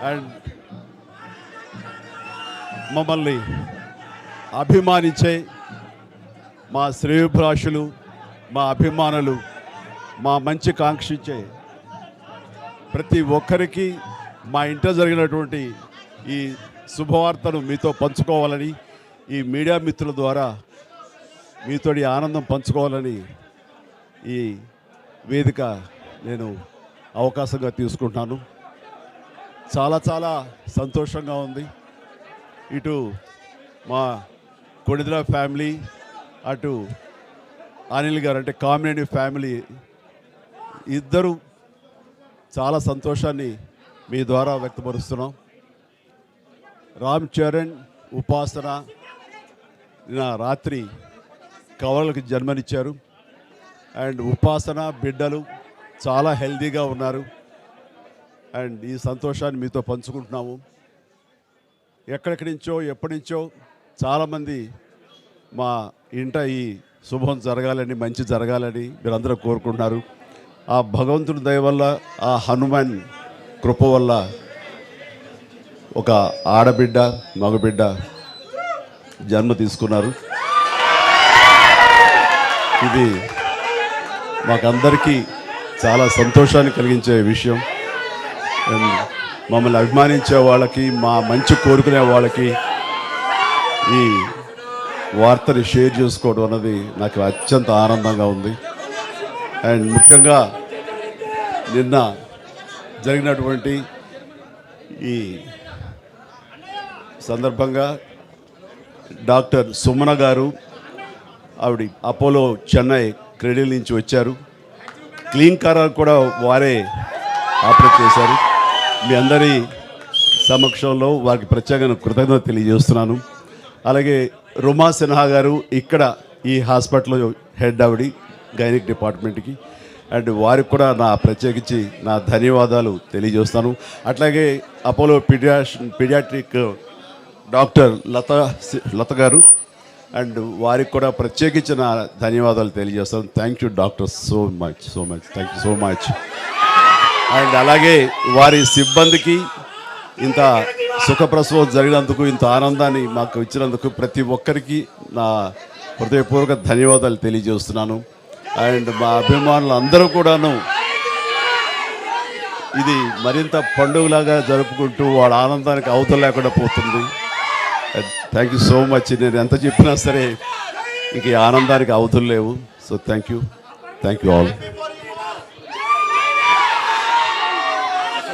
And మమ్మల్ని అభిమానించే మా శ్రేయోభిలాషులు, మా అభిమానులు, మా మంచి కాంక్షించే ప్రతి ఒక్కరికి మా ఇంట జరిగినటువంటి ఈ శుభవార్తను మీతో పంచుకోవాలని, ఈ మీడియా మిత్రుల ద్వారా మీతోటి ఆనందం పంచుకోవాలని ఈ వేదిక నేను అవకాశంగా తీసుకుంటున్నాను. చాలా చాలా సంతోషంగా ఉంది. ఇటు మా కొణిదెల ఫ్యామిలీ, అటు అనిల్ గారు అంటే కామినేని ఫ్యామిలీ ఇద్దరు చాలా సంతోషాన్ని మీ ద్వారా వ్యక్తపరుస్తున్నాం. రామ్ చరణ్, ఉపాసన నిన్న రాత్రి కవలలకు జన్మనిచ్చారు. అండ్ ఉపాసన బిడ్డలు చాలా హెల్తీగా ఉన్నారు. అండ్ ఈ సంతోషాన్ని మీతో పంచుకుంటున్నాము. ఎక్కడెక్కడి నుంచో ఎప్పటి నుంచో చాలామంది మా ఇంట ఈ శుభం జరగాలని, మంచి జరగాలని మీరందరూ కోరుకుంటున్నారు. ఆ భగవంతుడి దయ వల్ల, ఆ హనుమాన్ కృప వల్ల ఒక ఆడబిడ్డ, మగబిడ్డ జన్మ తీసుకున్నారు. ఇది మాకందరికీ చాలా సంతోషాన్ని కలిగించే విషయం. మమ్మల్ని అభిమానించే వాళ్ళకి, మా మంచి కోరుకునే వాళ్ళకి ఈ వార్తని షేర్ చేసుకోవడం అన్నది నాకు అత్యంత ఆనందంగా ఉంది. అండ్ ముఖ్యంగా నిన్న జరిగినటువంటి ఈ సందర్భంగా డాక్టర్ సుమన గారు, ఆవిడ అపోలో చెన్నై క్రెడిల్ నుంచి వచ్చారు. క్లీన్ కారాలు కూడా వారే ఆపరేట్ చేశారు. మీ అందరి సమక్షంలో వారికి ప్రత్యేకంగా కృతజ్ఞత తెలియజేస్తున్నాను. అలాగే రుమా సిన్హా గారు ఇక్కడ ఈ హాస్పిటల్లో హెడ్ ఆవిడ గైనిక్ డిపార్ట్మెంట్కి, అండ్ వారికి కూడా నా ప్రత్యేకించి నా ధన్యవాదాలు తెలియజేస్తాను. అట్లాగే అపోలో పీడియాట్రిక్ డాక్టర్ లత గారు, అండ్ వారికి కూడా ప్రత్యేకించి నా ధన్యవాదాలు తెలియజేస్తాను. Thank you doctor, so much thank you so much. And అలాగే వారి సిబ్బందికి ఇంత సుఖప్రసవం జరిగినందుకు, ఇంత ఆనందాన్ని మాకు ఇచ్చినందుకు ప్రతి ఒక్కరికి నా హృదయపూర్వక ధన్యవాదాలు తెలియజేస్తున్నాను. అండ్ మా అభిమానులు అందరూ కూడాను ఇది మరింత పండుగలాగా జరుపుకుంటూ వాళ్ళ ఆనందానికి అవతల లేకుండా పోతుంది. Thank you so much. నేను ఎంత చెప్పినా సరే ఇంక ఈ ఆనందానికి అవతలు లేవు. So thank you all.